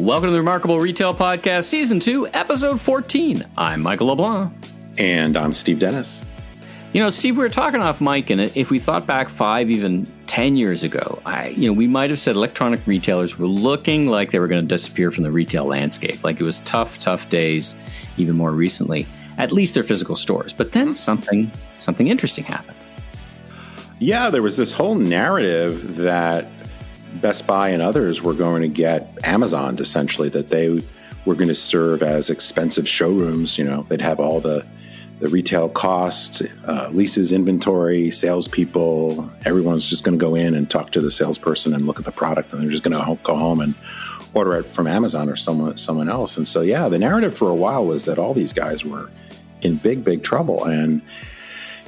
Welcome to the Remarkable Retail Podcast, Season 2, Episode 14. I'm Michael LeBlanc. And I'm Steve Dennis. You know, Steve, we were talking off mic, and if we thought back 5, even 10 years ago, we might have said electronic retailers were looking like they were going to disappear from the retail landscape. Like it was tough days, even more recently, at least their physical stores. But then something interesting happened. Yeah, there was this whole narrative that Best Buy and others were going to get Amazoned, essentially, that they were going to serve as expensive showrooms. You know, they'd have all the retail costs, leases, inventory, salespeople. Everyone's just going to go in and talk to the salesperson and look at the product, and they're just going to go home and order it from Amazon or someone else. And so, yeah, the narrative for a while was that all these guys were in big trouble. And,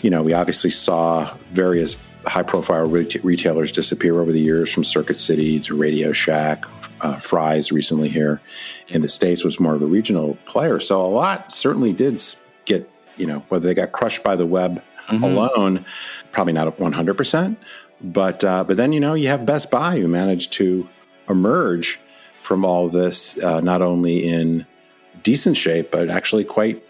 you know, we obviously saw various high-profile retailers disappear over the years, from Circuit City to Radio Shack. Fry's recently here in the States was more of a regional player. So a lot certainly did get, you know, whether they got crushed by the web alone, probably not 100%. But then, you know, you have Best Buy, who managed to emerge from all this not only in decent shape, but actually quite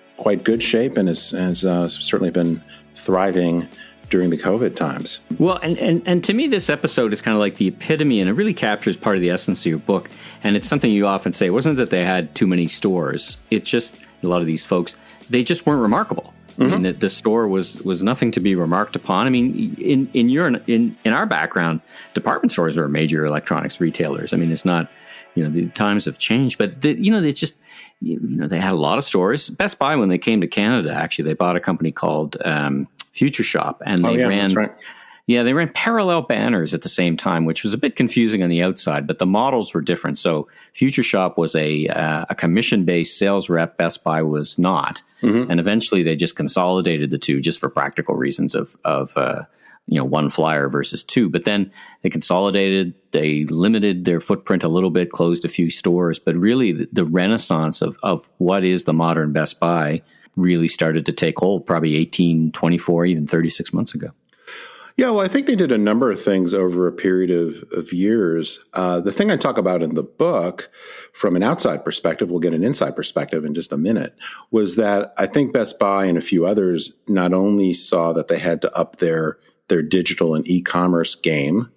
good shape, and has certainly been thriving during the COVID times. Well, and to me, this episode is kind of like the epitome, and it really captures part of the essence of your book. And it's something you often say. It wasn't that they had too many stores. It's just a lot of these folks, they just weren't remarkable. I mean, the store was nothing to be remarked upon. I mean, in our background, department stores are major electronics retailers. I mean, it's not, you know, the times have changed, but they just, you know, they had a lot of stores. Best Buy, when they came to Canada, actually, they bought a company called Future Shop, and they they ran parallel banners at the same time, which was a bit confusing on the outside, but the models were different. So Future Shop was a commission-based sales rep. Best Buy was not, and eventually they just consolidated the two just for practical reasons of one flyer versus two. But then they consolidated, they limited their footprint a little bit, closed a few stores, but really the renaissance of what is the modern Best Buy really started to take hold probably 18, 24, even 36 months ago. Yeah, well, I think they did a number of things over a period of years. The thing I talk about in the book, from an outside perspective, we'll get an inside perspective in just a minute, was that I think Best Buy and a few others not only saw that they had to up their digital and e-commerce game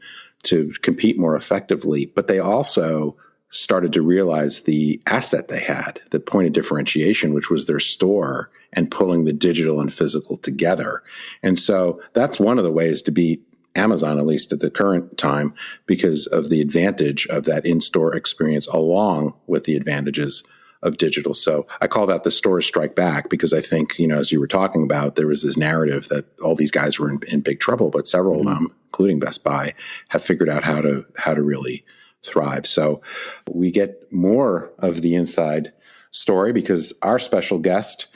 to compete more effectively, but they also started to realize the asset they had, the point of differentiation, which was their store, and pulling the digital and physical together. And so that's one of the ways to beat Amazon, at least at the current time, because of the advantage of that in-store experience along with the advantages of digital. So I call that the store strike back, because I think, you know, as you were talking about, there was this narrative that all these guys were in big trouble, but several of them, including Best Buy, have figured out how to really thrive. So we get more of the inside story because our special guest,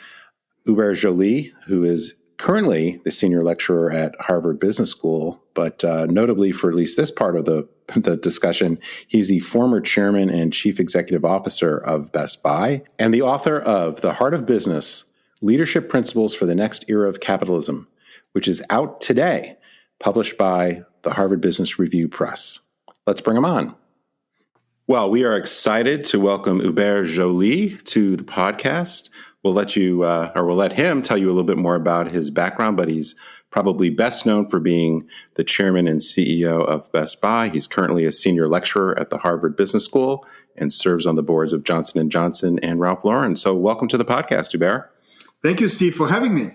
Hubert Joly, who is currently the senior lecturer at Harvard Business School, but notably for at least this part of the discussion, he's the former chairman and chief executive officer of Best Buy and the author of The Heart of Business, Leadership Principles for the Next Era of Capitalism, which is out today, published by the Harvard Business Review Press. Let's bring him on. Well, we are excited to welcome Hubert Joly to the podcast. We'll let him tell you a little bit more about his background, but he's probably best known for being the chairman and CEO of Best Buy. He's currently a senior lecturer at the Harvard Business School and serves on the boards of Johnson & Johnson and Ralph Lauren. So welcome to the podcast, Hubert. Thank you, Steve, for having me.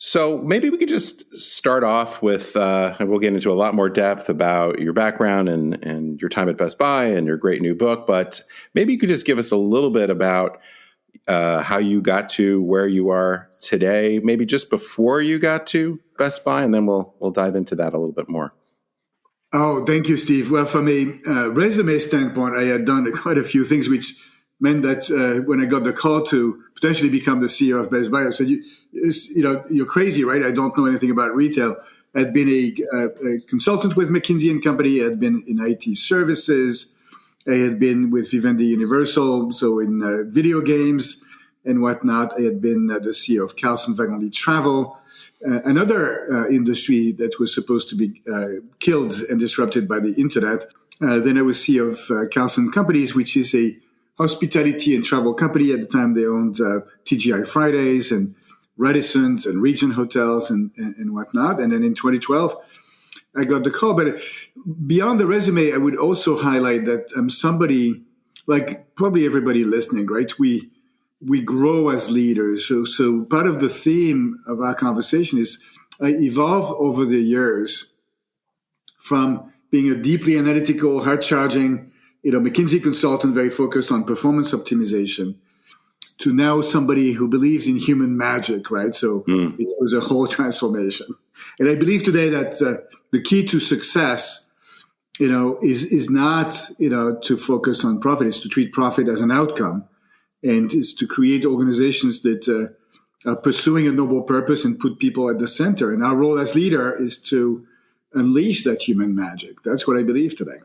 So maybe we could just start off with, and we'll get into a lot more depth about your background and your time at Best Buy and your great new book, but maybe you could just give us a little bit about how you got to where you are today, maybe just before you got to Best Buy, and then we'll dive into that a little bit more. Oh, thank you, Steve. Well, from a resume standpoint, I had done quite a few things, which meant that when I got the call to potentially become the CEO of Best Buy, I said, you're crazy, right? I don't know anything about retail. I'd been a consultant with McKinsey and Company. I'd been in IT services. I had been with Vivendi Universal, so in video games and whatnot. I had been the CEO of Carlson Wagonlit Travel, another industry that was supposed to be killed and disrupted by the internet. Then I was CEO of Carlson Companies, which is a hospitality and travel company. At the time, they owned TGI Fridays and Radisson and Regent Hotels and whatnot. And then in 2012, I got the call. But beyond the resume, I would also highlight that I'm somebody, like probably everybody listening, right? We grow as leaders. So part of the theme of our conversation is I evolved over the years from being a deeply analytical, hard-charging, McKinsey consultant, very focused on performance optimization, to now somebody who believes in human magic, right? So it was a whole transformation. And I believe today that the key to success, is not, to focus on profit, is to treat profit as an outcome, and is to create organizations that are pursuing a noble purpose and put people at the center. And our role as leader is to unleash that human magic. That's what I believe today.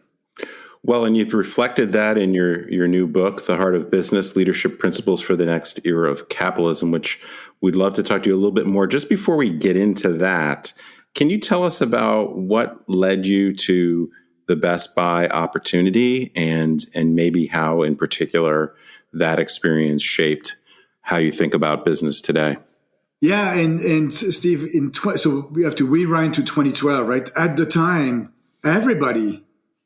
Well, and you've reflected that in your new book, The Heart of Business, Leadership Principles for the Next Era of Capitalism, which we'd love to talk to you a little bit more. Just before we get into that, can you tell us about what led you to the Best Buy opportunity and maybe how in particular that experience shaped how you think about business today? Yeah, and Steve, so we have to rewind to 2012, right? At the time, everybody,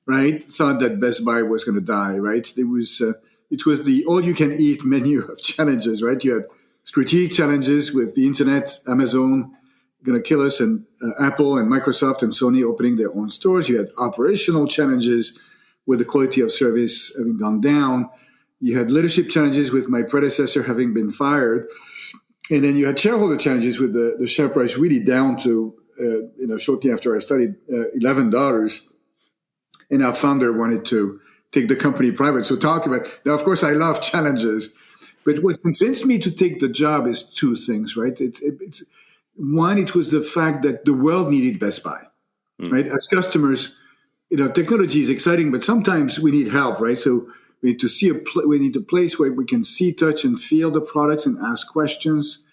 right, thought that Best Buy was going to die, right? It was the all-you-can-eat menu of challenges, right? You had strategic challenges with the internet, Amazon going to kill us, and Apple and Microsoft and Sony opening their own stores. You had operational challenges with the quality of service having gone down. You had leadership challenges with my predecessor having been fired. And then you had shareholder challenges with the share price really down to, shortly after I started, $11. And our founder wanted to take the company private. So talk about, now, of course, I love challenges. But what convinced me to take the job is two things, right? It's one, it was the fact that the world needed Best Buy, right? As customers, technology is exciting, but sometimes we need help, right? So we need to see we need a place where we can see, touch, and feel the products and ask questions.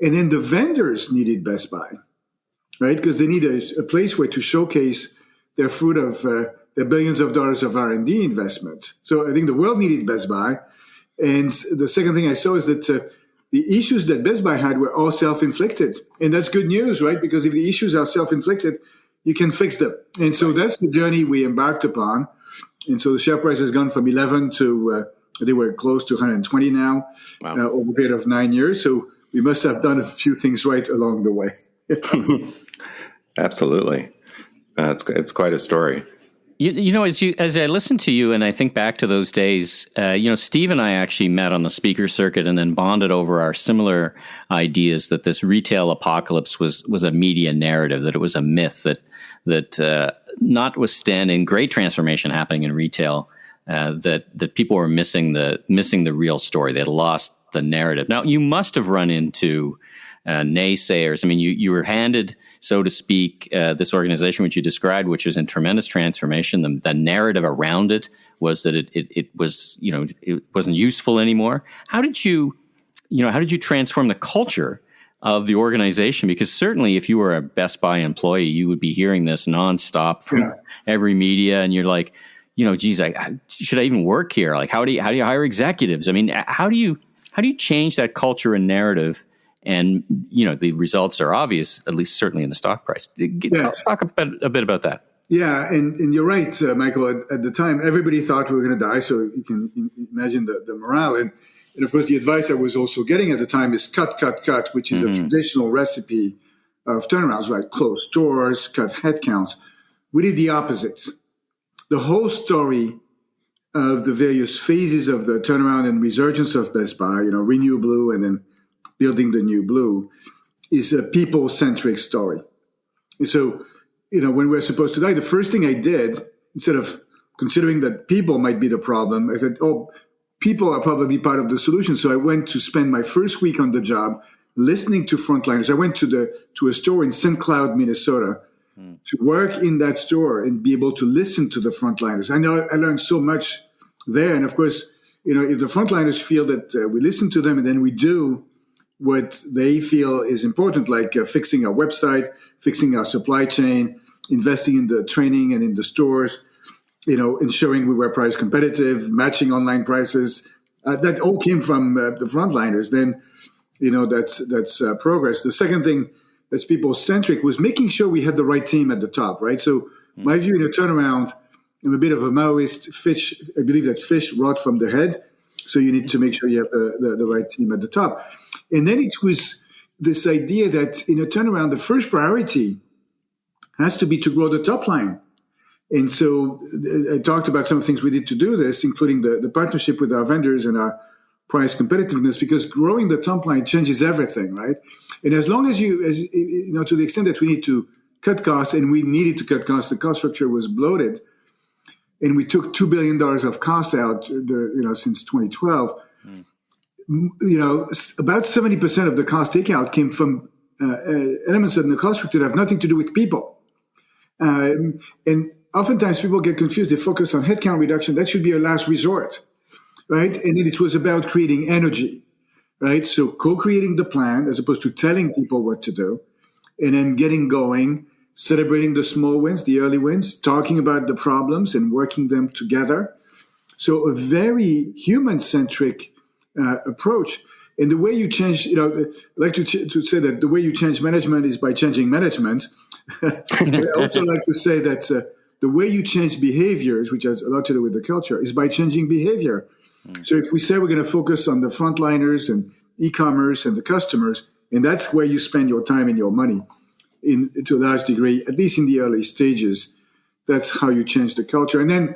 And then the vendors needed Best Buy, right? Because they need a place where to showcase their fruit of their billions of dollars of R&D investments. So I think the world needed Best Buy. And the second thing I saw is that the issues that Best Buy had were all self-inflicted. And that's good news, right? Because if the issues are self-inflicted, you can fix them. And so that's the journey we embarked upon. And so the share price has gone from 11 to, I think we're close to 120 now, over a period of 9 years. So we must have done a few things right along the way. Absolutely. It's quite a story. As I listen to you and I think back to those days, Steve and I actually met on the speaker circuit and then bonded over our similar ideas that this retail apocalypse was a media narrative, that it was a myth, that notwithstanding great transformation happening in retail, that people were missing the real story. They had lost the narrative. Now, you must have run into naysayers. I mean, you were handed, so to speak, this organization which you described, which was in tremendous transformation. The narrative around it was that it was, it wasn't useful anymore. How did you transform the culture of the organization? Because certainly, if you were a Best Buy employee, you would be hearing this nonstop from every media, and you're like, geez, should I even work here? Like, how do you hire executives? I mean, how do you change that culture and narrative? And, the results are obvious, at least certainly in the stock price. Talk a bit about that. Yeah, and you're right, Michael. At the time, everybody thought we were going to die, so you can imagine the morale. And of course, the advice I was also getting at the time is cut, which is a traditional recipe of turnarounds, right? Close stores, cut headcounts. We did the opposite. The whole story of the various phases of the turnaround and resurgence of Best Buy, Renew Blue and then building the new blue, is a people-centric story. And so, when we're supposed to die, the first thing I did, instead of considering that people might be the problem, I said, people are probably part of the solution. So I went to spend my first week on the job listening to frontliners. I went to a store in St. Cloud, Minnesota, to work in that store and be able to listen to the frontliners. I learned so much there. And of course, if the frontliners feel that we listen to them and then we do what they feel is important, like fixing our website, fixing our supply chain, investing in the training and in the stores, ensuring we were price competitive, matching online prices, That all came from the frontliners. Then, that's progress. The second thing that's people-centric was making sure we had the right team at the top, right? So my view in a turnaround, I'm a bit of a Maoist. Fish, I believe that fish rot from the head. So you need to make sure you have the right team at the top. And then it was this idea that in a turnaround, the first priority has to be to grow the top line. And so I talked about some of the things we did to do this, including the partnership with our vendors and our price competitiveness, because growing the top line changes everything, right? And as long as you know, to the extent that we need to cut costs, and we needed to cut costs, the cost structure was bloated, and we took $2 billion of cost out, since 2012. About 70% of the cost takeout came from elements in the cost structure that have nothing to do with people. And oftentimes people get confused. They focus on headcount reduction. That should be a last resort, right? And then it was about creating energy, right? So co-creating the plan as opposed to telling people what to do, and then getting going, celebrating the small wins, the early wins, talking about the problems and working them together. So a very human-centric approach. And the way you change, I like to say that the way you change management is by changing management. I also like to say that the way you change behaviors, which has a lot to do with the culture, is by changing behavior. So if we say we're going to focus on the frontliners and e-commerce and the customers, and that's where you spend your time and your money, to a large degree, at least in the early stages, that's how you change the culture. And then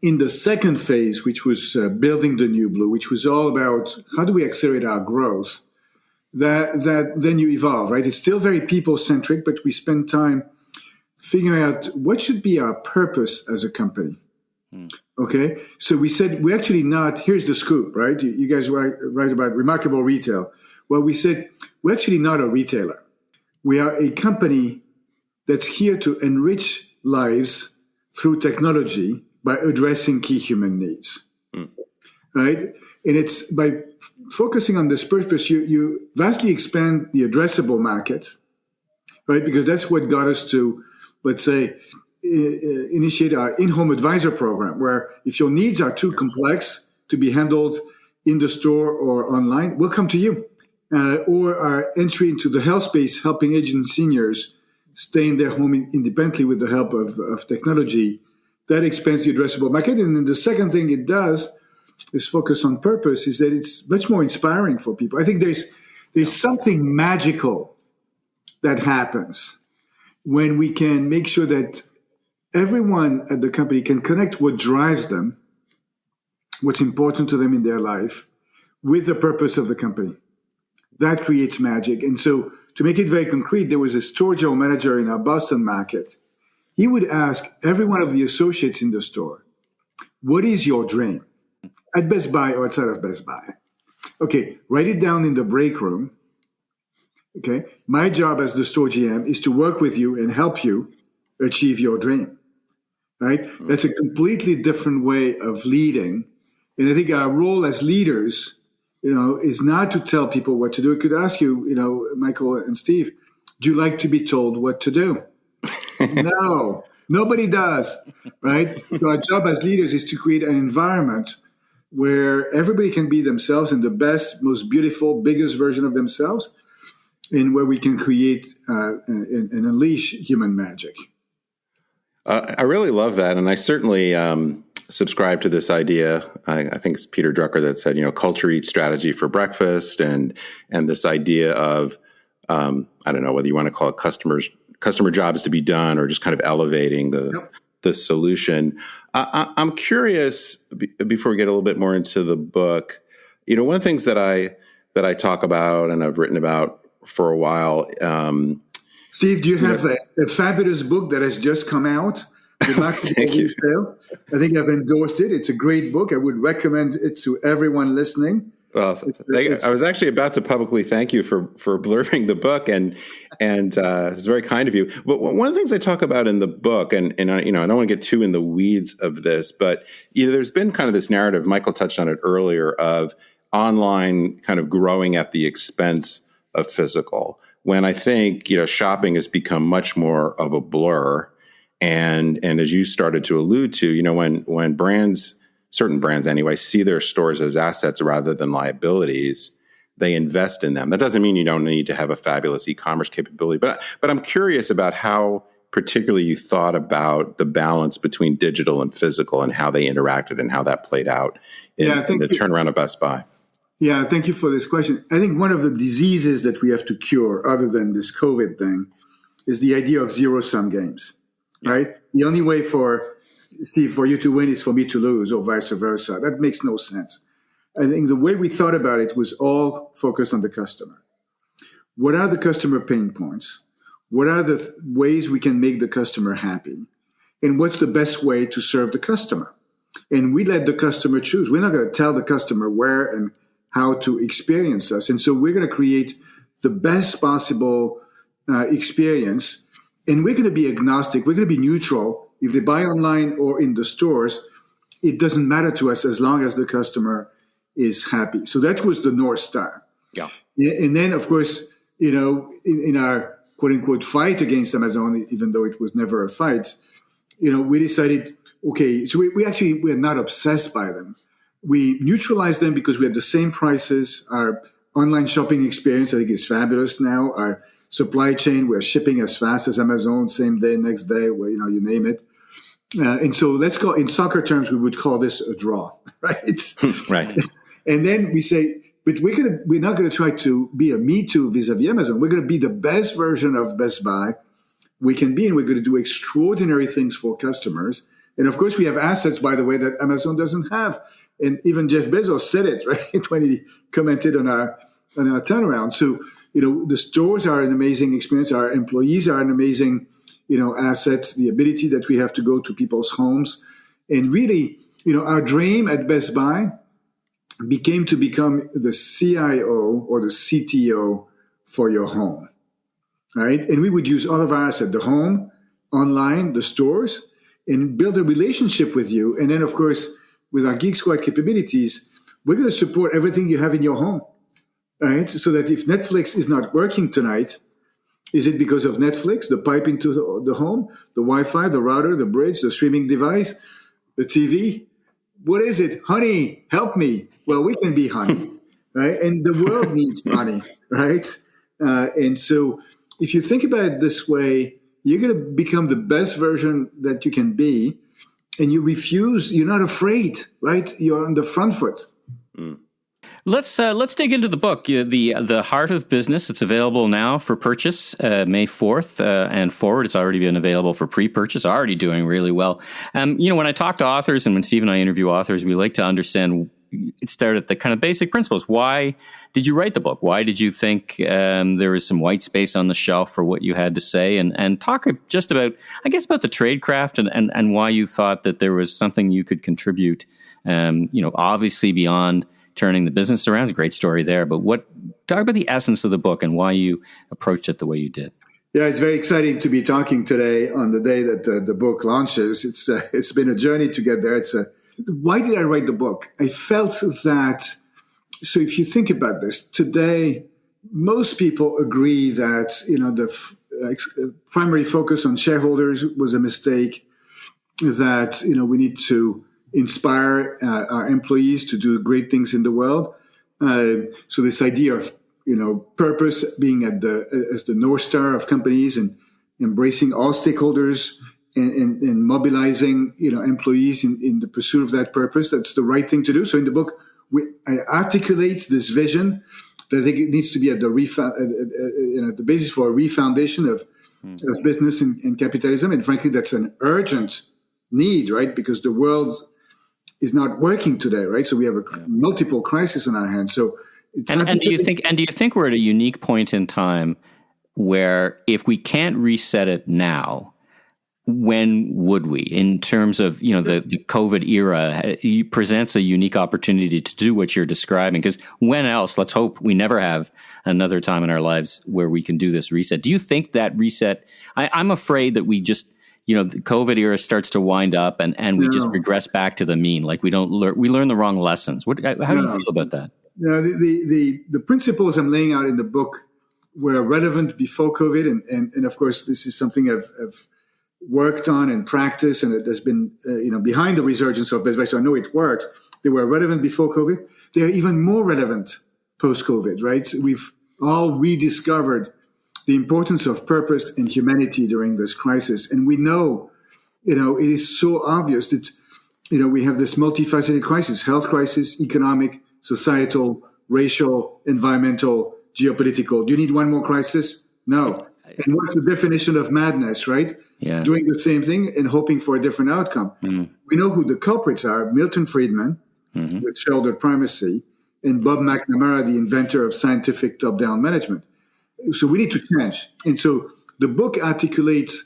in the second phase, which was building the new blue, which was all about how do we accelerate our growth, that then you evolve, right? It's still very people-centric, but we spend time figuring out what should be our purpose as a company. Okay? So we said, we're actually not, here's the scoop, right? You guys write about remarkable retail. Well, we said, we're actually not a retailer. We are a company that's here to enrich lives through technology by addressing key human needs, right? And it's by focusing on this purpose, you vastly expand the addressable market, right? Because that's what got us to, let's say, initiate our in-home advisor program, where if your needs are too complex to be handled in the store or online, we'll come to you. Or our entry into the health space, helping aging seniors stay in their home independently with the help of technology. That expands the addressable market. And then the second thing it does is focus on purpose, is that it's much more inspiring for people. I think there's something magical that happens when we can make sure that everyone at the company can connect what drives them, what's important to them in their life, with the purpose of the company. That creates magic. And so to make it very concrete, there was a store general manager in our Boston market. He would ask every one of the associates in the store, what is your dream? At Best Buy or outside of Best Buy. Okay, write it down in the break room. Okay, my job as the store GM is to work with you and help you achieve your dream. Right? That's a completely different way of leading. And I think our role as leaders, is not to tell people what to do. I could ask you, Michael and Steve, do you like to be told what to do? No, nobody does, right? So our job as leaders is to create an environment where everybody can be themselves and the best, most beautiful, biggest version of themselves, and where we can create and unleash human magic. I really love that. And I certainly subscribe to this idea. I think it's Peter Drucker that said, culture eats strategy for breakfast, and this idea of, I don't know whether you want to call it customer jobs to be done or just kind of elevating the solution. I'm curious, before we get a little bit more into the book, one of the things that I talk about and I've written about for a while. Steve, do you have a fabulous book that has just come out? Thank you. I think I've endorsed it. It's a great book. I would recommend it to everyone listening. Well, I was actually about to publicly thank you for blurbing the book, and it's very kind of you. But one of the things I talk about in the book, and I don't want to get too in the weeds of this, but there's been kind of this narrative. Michael touched on it earlier, of online kind of growing at the expense of physical. When I think shopping has become much more of a blur. And as you started to allude to, when brands certain brands anyway, see their stores as assets rather than liabilities. They invest in them. That doesn't mean you don't need to have a fabulous e-commerce capability, but I'm curious about how particularly you thought about the balance between digital and physical and how they interacted and how that played out in the turnaround of Best Buy. Yeah, thank you for this question. I think one of the diseases that we have to cure, other than this COVID thing, is the idea of zero-sum games, right? The only way for Steve, for you to win is for me to lose, or vice versa. That makes no sense. I think the way we thought about it was all focused on the customer. What are the customer pain points? What are the ways we can make the customer happy? And what's the best way to serve the customer? And we let the customer choose. We're not going to tell the customer where and how to experience us. And so we're going to create the best possible experience. And we're going to be agnostic. We're going to be neutral. If they buy online or in the stores, it doesn't matter to us as long as the customer is happy. So that was the North Star. Yeah. And then, of course, in our quote unquote fight against Amazon, even though it was never a fight, we decided, okay, so we're not obsessed by them. We neutralized them because we had the same prices. Our online shopping experience, I think, is fabulous now. Our supply chain, we're shipping as fast as Amazon, same day, next day, you name it. And so let's call, in soccer terms, we would call this a draw, right? Right. And then we say, but we're not going to try to be a Me Too vis-a-vis Amazon. We're going to be the best version of Best Buy we can be, and we're going to do extraordinary things for customers. And of course, we have assets, by the way, that Amazon doesn't have. And even Jeff Bezos said it, right, when he commented on our turnaround. So, the stores are an amazing experience. Our employees are an amazing, assets, the ability that we have to go to people's homes. And really, our dream at Best Buy became to become the CIO or the CTO for your home, right? And we would use all of our assets, the home, online, the stores, and build a relationship with you. And then, of course, with our Geek Squad capabilities, we're going to support everything you have in your home, right? So that if Netflix is not working tonight, is it because of Netflix, the pipe into the home, the Wi-Fi, the router, the bridge, the streaming device, the TV? What is it? Honey, help me. Well, we can be honey, right? And the world needs honey, right? And so if you think about it this way, you're going to become the best version that you can be. And you're not afraid, right? You're on the front foot. Mm. Let's dig into the book, the Heart of Business. It's available now for purchase May 4th and forward. It's already been available for pre-purchase, already doing really well. When I talk to authors and when Steve and I interview authors, we like to understand, start at the kind of basic principles. Why did you write the book? Why did you think there was some white space on the shelf for what you had to say? And talk just about, I guess, about the tradecraft and why you thought that there was something you could contribute, obviously beyond turning the business around. A great story there. But talk about the essence of the book and why you approached it the way you did. Yeah, it's very exciting to be talking today on the day that the book launches. It's been a journey to get there. Why did I write the book? I felt that, so if you think about this, today, most people agree that, the primary focus on shareholders was a mistake, that, we need to inspire our employees to do great things in the world. So this idea of, purpose being as the North Star of companies and embracing all stakeholders and mobilizing, employees in the pursuit of that purpose, that's the right thing to do. So in the book, I articulate this vision that I think it needs to be at the basis for a refoundation of business and capitalism. And frankly, that's an urgent need, right? Because the world is not working today, right? So we have multiple crises on our hands. So, do you think we're at a unique point in time where if we can't reset it now, when would we? In terms of the COVID era, it presents a unique opportunity to do what you're describing. Because when else? Let's hope we never have another time in our lives where we can do this reset. Do you think that reset? I'm afraid that we just. The COVID era starts to wind up and we just regress back to the mean. Like we learn the wrong lessons. How do you feel about that? The principles I'm laying out in the book were relevant before COVID. And of course, this is something I've worked on and practiced, and it has been behind the resurgence of Best Buy. So I know it worked. They were relevant before COVID. They are even more relevant post-COVID, right? So we've all rediscovered the importance of purpose and humanity during this crisis, and we know, it is so obvious that we have this multifaceted crisis: health crisis, economic, societal, racial, environmental, geopolitical. Do you need one more crisis? No. And what's the definition of madness, right? Yeah. Doing the same thing and hoping for a different outcome. Mm. We know who the culprits are: Milton Friedman, with shareholder primacy, and Bob McNamara, the inventor of scientific top-down management. So we need to change. And so the book articulates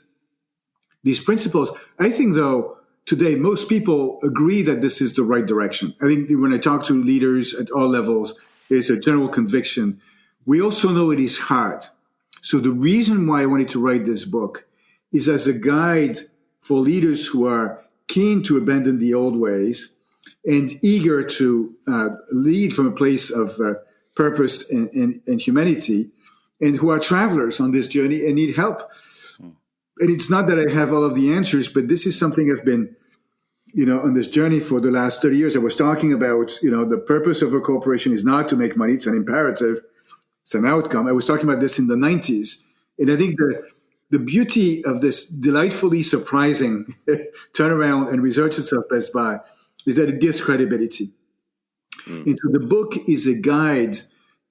these principles. I think, though, today most people agree that this is the right direction. I think when I talk to leaders at all levels, there's a general conviction. We also know it is hard. So the reason why I wanted to write this book is as a guide for leaders who are keen to abandon the old ways and eager to lead from a place of purpose and humanity, and who are travelers on this journey and need help. And it's not that I have all of the answers, but this is something I've been, on this journey for the last 30 years. I was talking about, the purpose of a corporation is not to make money. It's an imperative. It's an outcome. I was talking about this in the 90s. And I think the beauty of this delightfully surprising turnaround and resurgence of Best Buy is that it gives credibility. And so the book is a guide,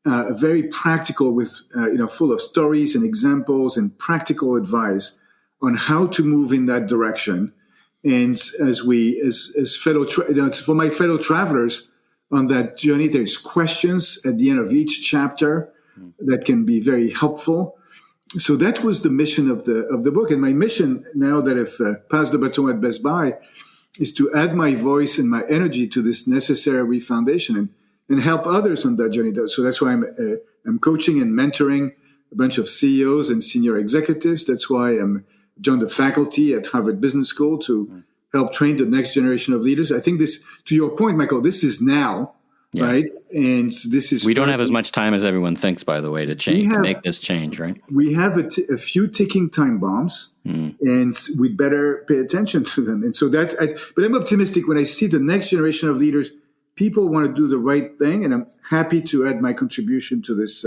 very practical, with full of stories and examples and practical advice on how to move in that direction. And as fellow, for my fellow travelers on that journey, there's questions at the end of each chapter that can be very helpful. So that was the mission of the book. And my mission, now that I've passed the baton at Best Buy, is to add my voice and my energy to this necessary refoundation and help others on that journey. So that's why I'm coaching and mentoring a bunch of CEOs and senior executives. That's why I'm joined the faculty at Harvard Business School to help train the next generation of leaders. I think this, to your point, Michael, this is now, right? And this is... We don't have as much time as everyone thinks, by the way, to make this change, right? We have a few ticking time bombs, and we better pay attention to them. And so but I'm optimistic when I see the next generation of leaders. People want to do the right thing, and I'm happy to add my contribution to this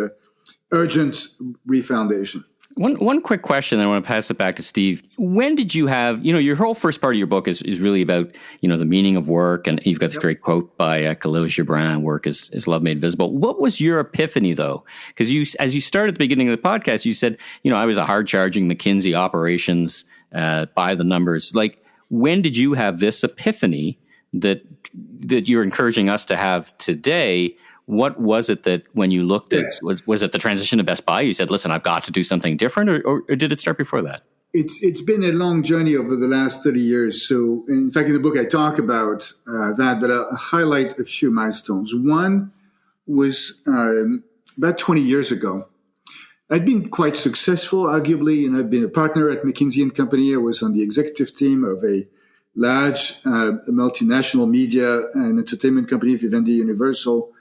urgent refoundation. One quick question, then I want to pass it back to Steve. When did you have, your whole first part of your book is really about, the meaning of work, and you've got this great quote by Khalil Gibran, work is love made visible. What was your epiphany, though? Because as you started at the beginning of the podcast, you said, I was a hard-charging McKinsey operations, by the numbers. Like, when did you have this epiphany that you're encouraging us to have today? What was it that when you looked at, was it the transition to Best Buy? You said, listen, I've got to do something different, or did it start before that? It's been a long journey over the last 30 years. So in fact, in the book, I talk about that, but I'll highlight a few milestones. One was about 20 years ago. I'd been quite successful, arguably, and I'd been a partner at McKinsey & Company. I was on the executive team of a large multinational media and entertainment company, Vivendi Universal.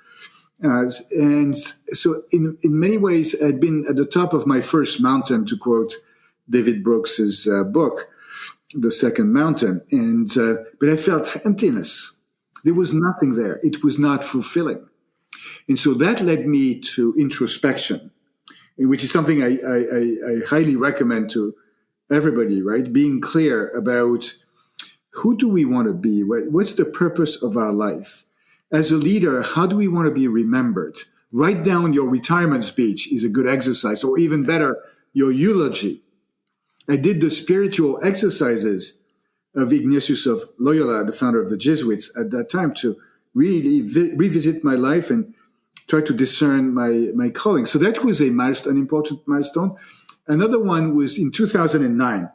And so in many ways, I'd been at the top of my first mountain, to quote David Brooks's book, The Second Mountain. And but I felt emptiness. There was nothing there. It was not fulfilling. And so that led me to introspection, which is something I highly recommend to everybody, right? Being clear about who do we want to be? What's the purpose of our life? As a leader, how do we want to be remembered? Write down your retirement speech is a good exercise, or even better, your eulogy. I did the spiritual exercises of Ignatius of Loyola, the founder of the Jesuits, at that time, to really revisit my life and try to discern my calling. So that was a milestone, an important milestone. Another one was in 2009.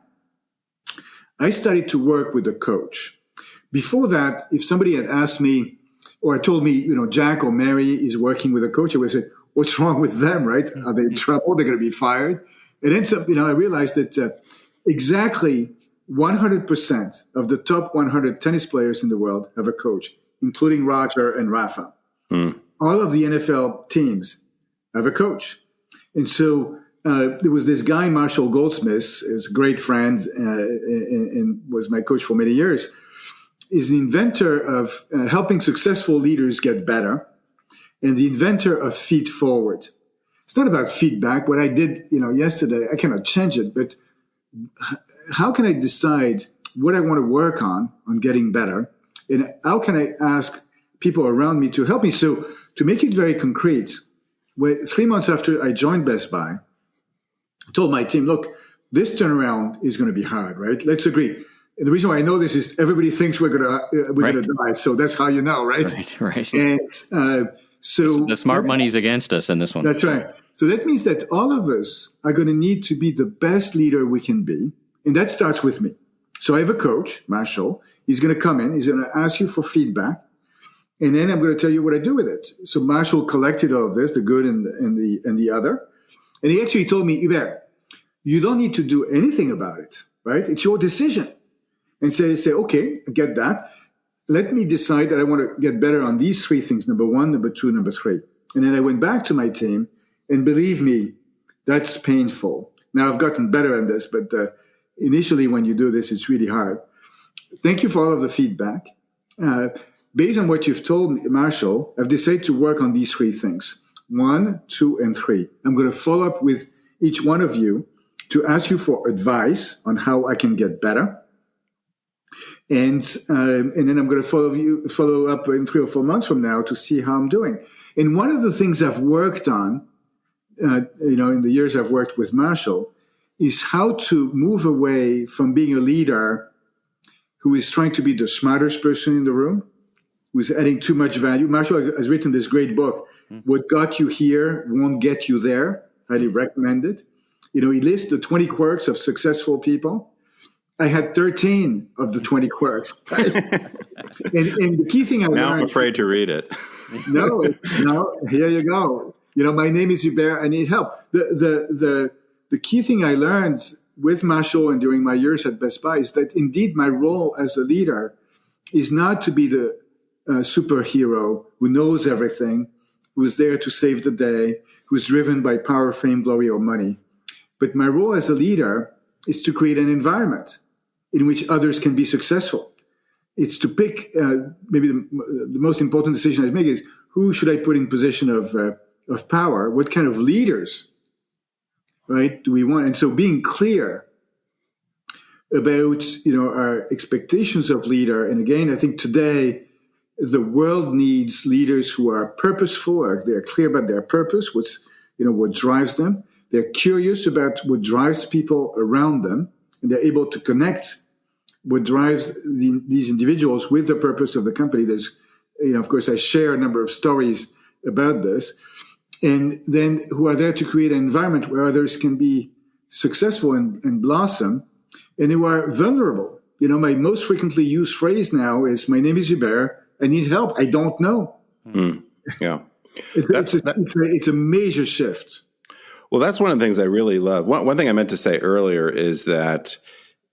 I started to work with a coach. Before that, if somebody had asked me, or told me, Jack or Mary is working with a coach, I would say, what's wrong with them, right? Are they in trouble? They're going to be fired. And then, I realized that exactly 100% of the top 100 tennis players in the world have a coach, including Roger and Rafa. All of the NFL teams have a coach. And so there was this guy, Marshall Goldsmith, is a great friend and was my coach for many years. Is the inventor of helping successful leaders get better and the inventor of feed forward. It's not about feedback. What I did, yesterday, I cannot change it, but how can I decide what I want to work on getting better? And how can I ask people around me to help me? So to make it very concrete, 3 months after I joined Best Buy, I told my team, look, this turnaround is going to be hard, right? Let's agree. And the reason why I know this is everybody thinks we're gonna die, so that's how you know, right? Right. And so the smart money's against us in this one. That's right. So that means that all of us are going to need to be the best leader we can be, and that starts with me. So I have a coach, Marshall. He's going to come in. He's going to ask you for feedback, and then I'm going to tell you what I do with it. So Marshall collected all of this, the good and the other, and he actually told me, Hubert, you don't need to do anything about it, right? It's your decision. And say, okay, I get that. Let me decide that I want to get better on these 3 things, number 1, number 2, number 3. And then I went back to my team, and believe me, that's painful. Now, I've gotten better at this, but initially when you do this, it's really hard. Thank you for all of the feedback. Based on what you've told me, Marshall, I've decided to work on these 3 things, 1, 2, and 3. I'm going to follow up with each one of you to ask you for advice on how I can get better. And then I'm going to follow up in 3 or 4 months from now to see how I'm doing. And one of the things I've worked on, in the years I've worked with Marshall, is how to move away from being a leader who is trying to be the smartest person in the room, who's adding too much value. Marshall has written this great book, What Got You Here Won't Get You There. Highly recommend it. He lists the 20 quirks of successful people. I had 13 of the 20 quirks. Right? and the key thing I learned... Now I'm afraid to read it. No, here you go. My name is Hubert. I need help. The key thing I learned with Marshall and during my years at Best Buy is that indeed my role as a leader is not to be the superhero who knows everything, who is there to save the day, who is driven by power, fame, glory, or money. But my role as a leader is to create an environment in which others can be successful. It's to pick, maybe the most important decision I make is, who should I put in position of power? What kind of leaders, right, do we want? And so being clear about, our expectations of leader. And again, I think today the world needs leaders who are purposeful, they're clear about their purpose, what drives them. They're curious about what drives people around them, and they're able to connect what drives these individuals with the purpose of the company. There's, of course, I share a number of stories about this, and then who are there to create an environment where others can be successful and blossom, and who are vulnerable. My most frequently used phrase now is, my name is Hubert, I need help, I don't know. Yeah. It's a major shift. Well, that's one of the things I really love. One thing I meant to say earlier is that,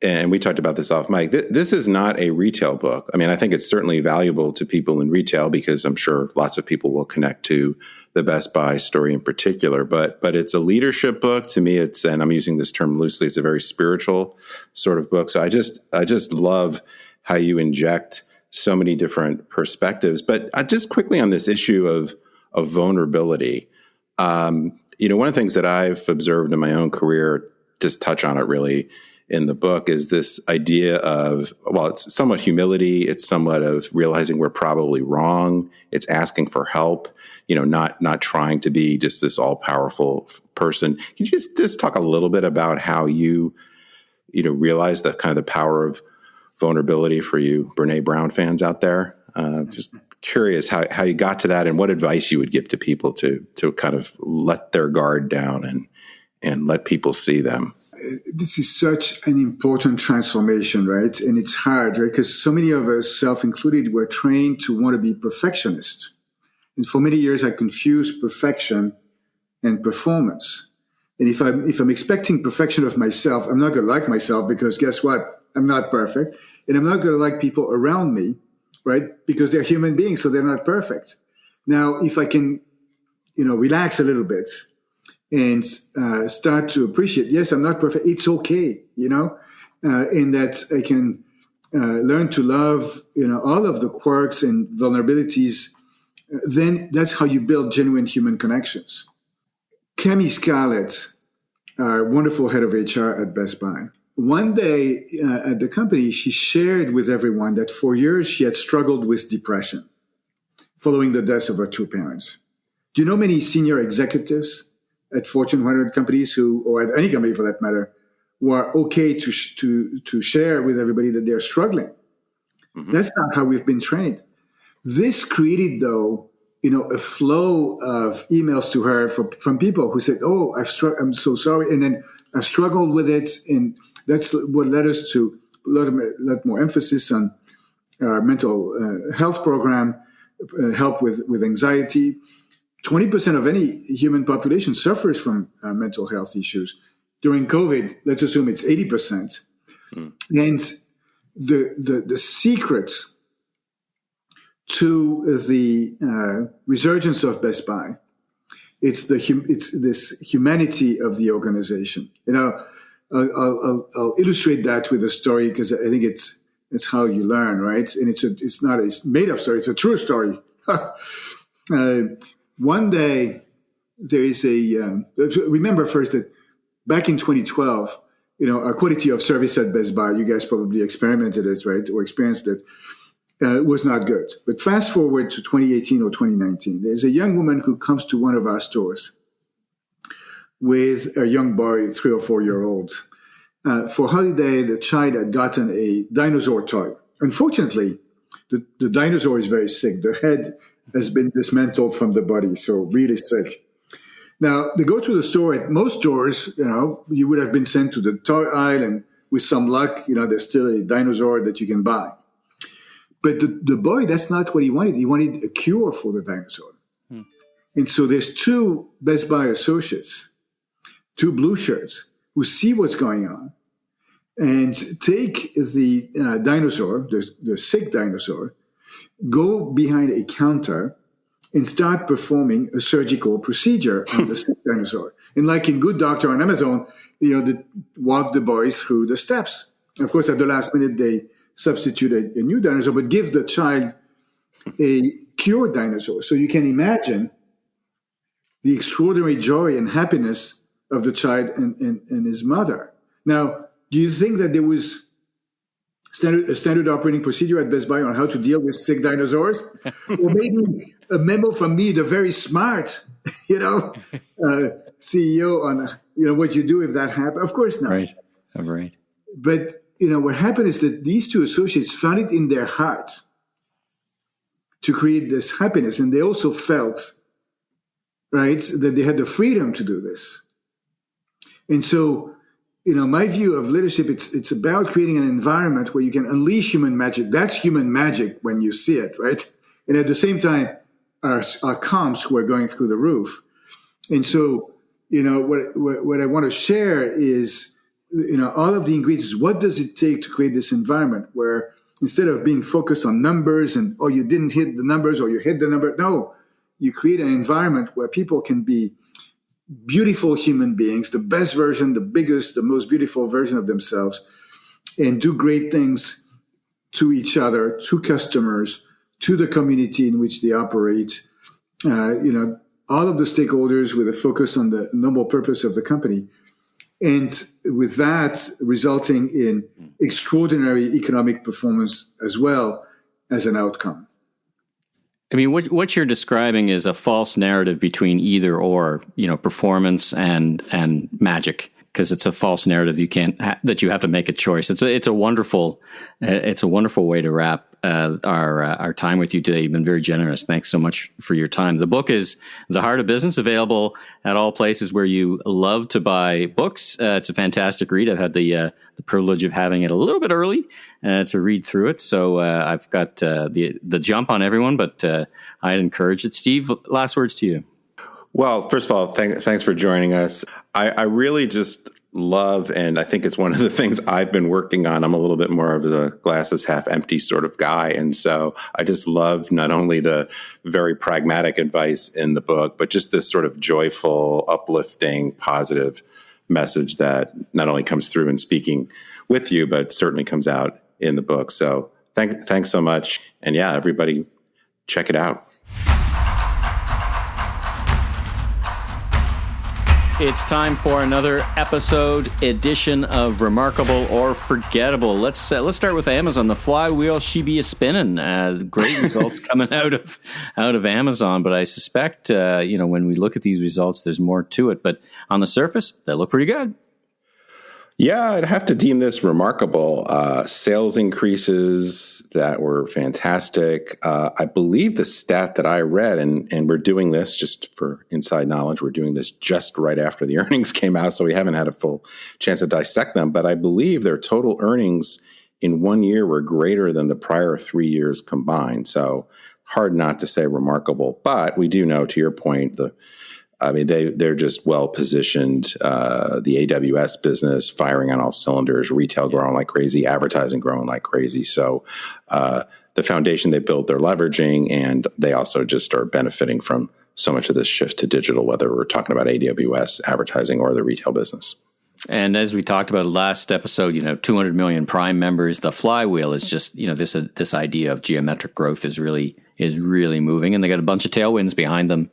and we talked about this off mic, this is not a retail book. I mean, I think it's certainly valuable to people in retail because I'm sure lots of people will connect to the Best Buy story in particular, but it's a leadership book. To me, and I'm using this term loosely, it's a very spiritual sort of book. So I just love how you inject so many different perspectives. But just quickly on this issue of vulnerability, one of the things that I've observed in my own career, just touch on it really in the book, is this idea of, it's somewhat humility. It's somewhat of realizing we're probably wrong. It's asking for help, not trying to be just this all powerful person. Can you just talk a little bit about how you realize that kind of the power of vulnerability for you Brene Brown fans out there? Just curious how you got to that and what advice you would give to people to kind of let their guard down and let people see them. This is such an important transformation, right? And it's hard, right? Because so many of us, self-included, were trained to want to be perfectionists. And for many years, I confused perfection and performance. And if I'm expecting perfection of myself, I'm not going to like myself because guess what? I'm not perfect. And I'm not going to like people around me, right? Because they're human beings, so they're not perfect. Now, if I can, relax a little bit and start to appreciate, yes, I'm not perfect. It's okay, and that I can learn to love, all of the quirks and vulnerabilities. Then that's how you build genuine human connections. Cami Scarlett, our wonderful head of HR at Best Buy, one day at the company, she shared with everyone that for years she had struggled with depression following the deaths of her two parents. Do you know many senior executives at Fortune 100 companies or at any company for that matter, who are okay to share with everybody that they're struggling? Mm-hmm. That's not how we've been trained. This created, though, a flow of emails to her from people who said, "Oh, I'm so sorry," and then I've struggled with it, and that's what led us to a lot more emphasis on our mental health program, help with anxiety. 20% of any human population suffers from mental health issues. During COVID, let's assume it's 80%. Mm. And the secret to the resurgence of Best Buy, it's this humanity of the organization. I'll illustrate that with a story because I think it's how you learn, right? And it's not a made up story; it's a true story. One day, there is remember first that back in 2012, our quality of service at Best Buy, you guys probably experimented it, right, or experienced it. Was not good. But fast forward to 2018 or 2019, there's a young woman who comes to one of our stores with a young boy, 3 or 4 year old. For holiday, the child had gotten a dinosaur toy. Unfortunately, the dinosaur is very sick. The head has been dismantled from the body, so really sick. Now, they go to the store. At most stores, you would have been sent to the toy aisle, and with some luck, there's still a dinosaur that you can buy. But the boy, that's not what he wanted. He wanted a cure for the dinosaur. Hmm. And so there's two Best Buy associates, two blue shirts, who see what's going on and take the dinosaur, the sick dinosaur, go behind a counter and start performing a surgical procedure on the sick dinosaur. And like in Good Doctor on Amazon, they walk the boys through the steps. Of course, at the last minute, they substitute a new dinosaur, but give the child a cured dinosaur. So you can imagine the extraordinary joy and happiness of the child and his mother. Now, do you think that there was a standard operating procedure at Best Buy on how to deal with sick dinosaurs? Or maybe a memo from me, the very smart, CEO on, what you do if that happens? Of course not. Right. But what happened is that these two associates found it in their heart to create this happiness. And they also felt, right, that they had the freedom to do this. And so, my view of leadership, it's about creating an environment where you can unleash human magic. That's human magic when you see it, right? And at the same time, our comps were going through the roof. And so, what I want to share is, all of the ingredients. What does it take to create this environment where instead of being focused on numbers and, you didn't hit the numbers or you hit the number, no, you create an environment where people can be beautiful human beings, the best version, the biggest, the most beautiful version of themselves, and do great things to each other, to customers, to the community in which they operate, all of the stakeholders with a focus on the noble purpose of the company. And with that, resulting in extraordinary economic performance as well as an outcome. I mean, what you're describing is a false narrative between either or, performance and magic, because it's a false narrative that you have to make a choice. It's a wonderful way to wrap our time with you today. You've been very generous. Thanks so much for your time. The book is The Heart of Business, available at all places where you love to buy books. It's a fantastic read. I've had the privilege of having it a little bit early to read through it. So I've got the jump on everyone, but I'd encourage it. Steve, last words to you. Well, first of all, thanks for joining us. I really just love, and I think it's one of the things I've been working on. I'm a little bit more of a glasses half empty sort of guy. And so I just loved not only the very pragmatic advice in the book, but just this sort of joyful, uplifting, positive message that not only comes through in speaking with you, but certainly comes out in the book. So thanks so much. And yeah, everybody check it out. It's time for another edition of Remarkable or Forgettable. Let's start with Amazon. The flywheel she be a spinning. Great results coming out of Amazon, but I suspect when we look at these results, there's more to it. But on the surface, they look pretty good. Yeah, I'd have to deem this remarkable. Sales increases that were fantastic. I believe the stat that I read, and we're doing this just for inside knowledge, we're doing this just right after the earnings came out, so we haven't had a full chance to dissect them, but I believe their total earnings in 1 year were greater than the prior 3 years combined. So hard not to say remarkable, but we do know, to your point, they're just well positioned. The AWS business firing on all cylinders, retail growing like crazy, advertising growing like crazy. So the foundation they built, they're leveraging, and they also just are benefiting from so much of this shift to digital, whether we're talking about AWS advertising or the retail business. And as we talked about last episode, 200 million Prime members. The flywheel is just, this idea of geometric growth is really moving, and they got a bunch of tailwinds behind them.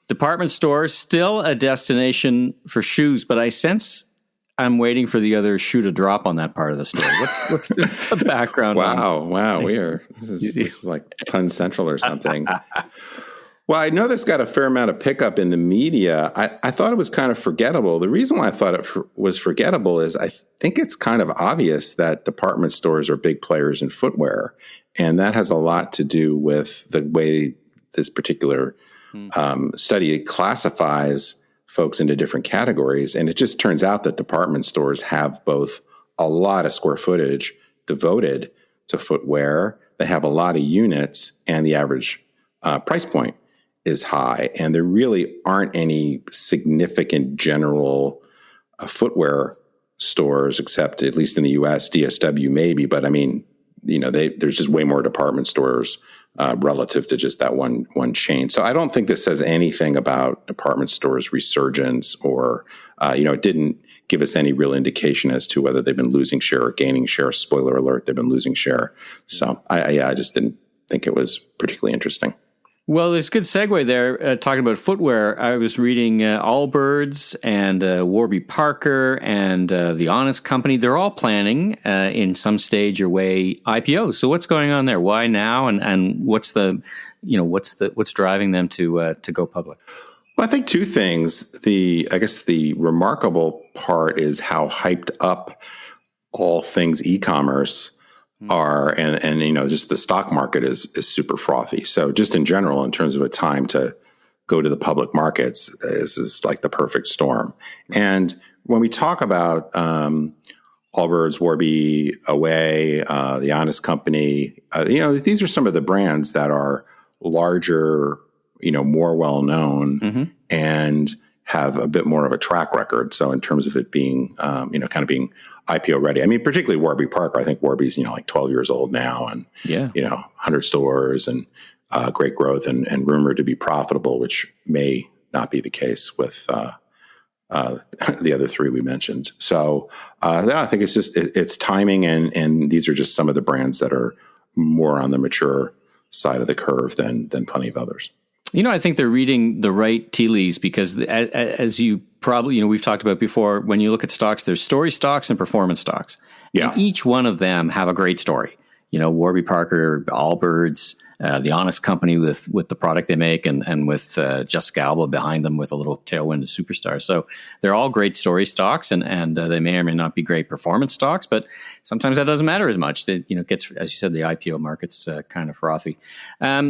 Department stores, still a destination for shoes, but I sense I'm waiting for the other shoe to drop on that part of the story. What's the background? Wow. This is like Pun Central or something. Well, I know this got a fair amount of pickup in the media. I thought it was kind of forgettable. The reason why I thought it was forgettable is I think it's kind of obvious that department stores are big players in footwear, and that has a lot to do with the way this particular study classifies folks into different categories. And it just turns out that department stores have both a lot of square footage devoted to footwear. They have a lot of units, and the average price point is high. And there really aren't any significant general footwear stores, except at least in the US, DSW maybe. But I mean, there's just way more department stores relative to just that one chain. So I don't think this says anything about department stores' resurgence, or it didn't give us any real indication as to whether they've been losing share or gaining share. Spoiler alert, they've been losing share. So I just didn't think it was particularly interesting. Well, there's a good segue there. Talking about footwear, I was reading Allbirds and Warby Parker and The Honest Company. They're all planning in some stage or way IPOs. So what's going on there? Why now? And what's what's driving them to go public? Well, I think two things. I guess the remarkable part is how hyped up all things e-commerce are, and just the stock market is super frothy. So just in general, in terms of a time to go to the public markets, this is like the perfect storm. And when we talk about Allbirds, Warby, Away, The Honest Company, these are some of the brands that are larger, more well-known, and have a bit more of a track record. So in terms of it being, kind of being IPO ready. I mean, particularly Warby Parker. I think Warby's, like 12 years old now, and 100 stores and great growth and rumored to be profitable, which may not be the case with the other three we mentioned. So I think it's just it's timing, and these are just some of the brands that are more on the mature side of the curve than plenty of others. I think they're reading the right tea leaves, because as you probably, we've talked about before, when you look at stocks, there's story stocks and performance stocks. Yeah. And each one of them have a great story. Warby Parker, Allbirds, The Honest Company with the product they make, and with Jessica Alba behind them with a little tailwind of superstars. So they're all great story stocks, and they may or may not be great performance stocks, but sometimes that doesn't matter as much. It gets, as you said, the IPO market's kind of frothy.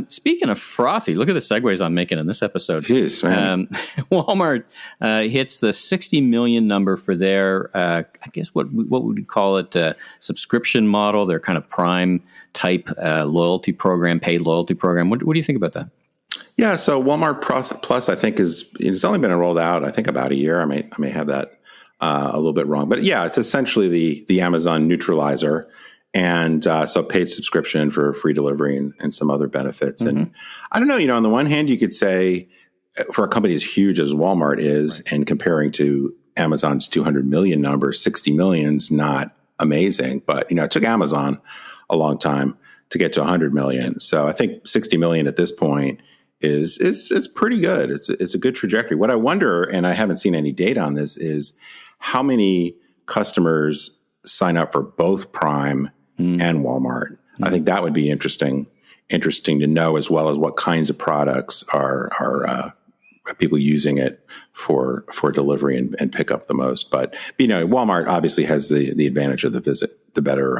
Speaking of frothy, look at the segues I'm making in this episode. Jeez, man. Walmart hits the 60 million number for their, I guess what would we call it, subscription model, their kind of Prime type loyalty program, paid loyalty program. What do you think about that? Yeah, so Walmart Plus, I think it's only been rolled out, I think, about a year. I may have that a little bit wrong. But yeah, it's essentially the Amazon neutralizer. And so paid subscription for free delivery and some other benefits. Mm-hmm. And I don't know, on the one hand, you could say for a company as huge as Walmart is, and comparing to Amazon's 200 million number, 60 million is not amazing. But, it took Amazon a long time to get to 100 million. So I think 60 million at this point is pretty good. It's a good trajectory. What I wonder, and I haven't seen any data on this, is how many customers sign up for both Prime and Walmart. I think that would be interesting to know, as well as what kinds of products are people using it for delivery and pick up the most. But Walmart obviously has the advantage of the better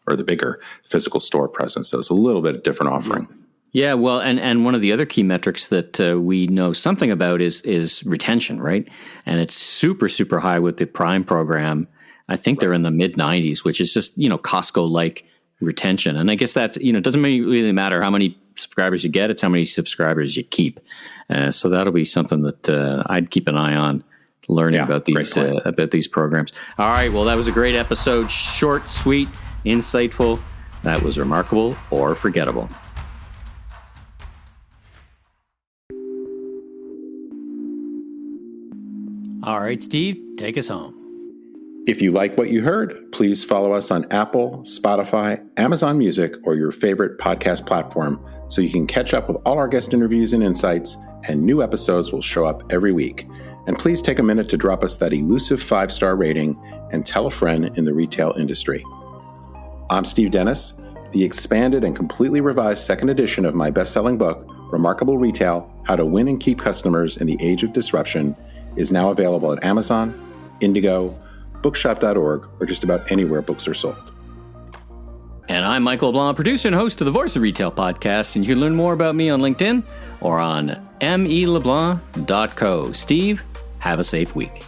or the bigger physical store presence. So it's a little bit different offering. Yeah, well, and one of the other key metrics that we know something about is retention, right? And it's super, super high with the Prime program. I think they're in the mid-90s, which is just, Costco-like retention. And I guess that, doesn't really matter how many subscribers you get, it's how many subscribers you keep. So that'll be something that I'd keep an eye on, learning about these programs. All right, well, that was a great episode. Short, sweet, insightful. That was remarkable or forgettable. All right, Steve, take us home. If you like what you heard, please follow us on Apple, Spotify, Amazon Music, or your favorite podcast platform so you can catch up with all our guest interviews and insights, and new episodes will show up every week. And please take a minute to drop us that elusive 5-star rating and tell a friend in the retail industry. I'm Steve Dennis. The expanded and completely revised second edition of my best-selling book, Remarkable Retail: How to Win and Keep Customers in the Age of Disruption, is now available at Amazon, Indigo, bookshop.org, or just about anywhere books are sold. And I'm Michael LeBlanc, producer and host of the Voice of Retail podcast, and you can learn more about me on LinkedIn or on meleblanc.co. Steve, have a safe week.